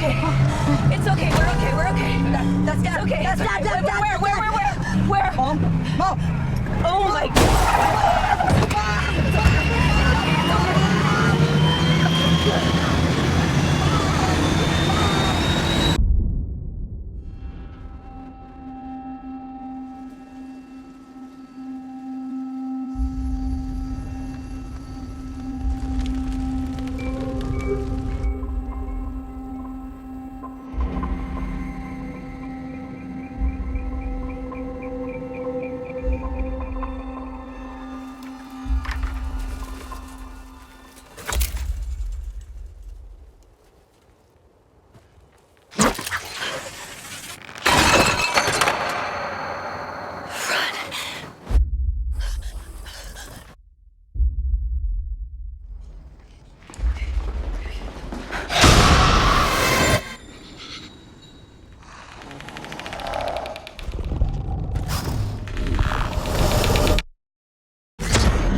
okay. It's okay. We're okay. We're okay. That's It's okay. That's It's Dad. okay. Dad. Where? Mom. Oh my God.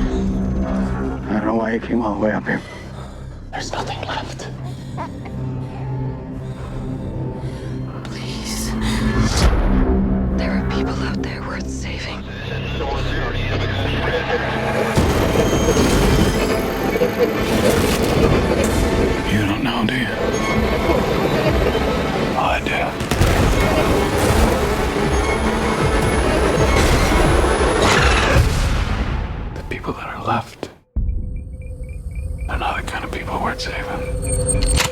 I don't know why you came all the way up here. There's nothing left. Please. There are people out there worth saving. You don't know, do you? Oh, I do. The people that are left, they're not the kind of people worth saving.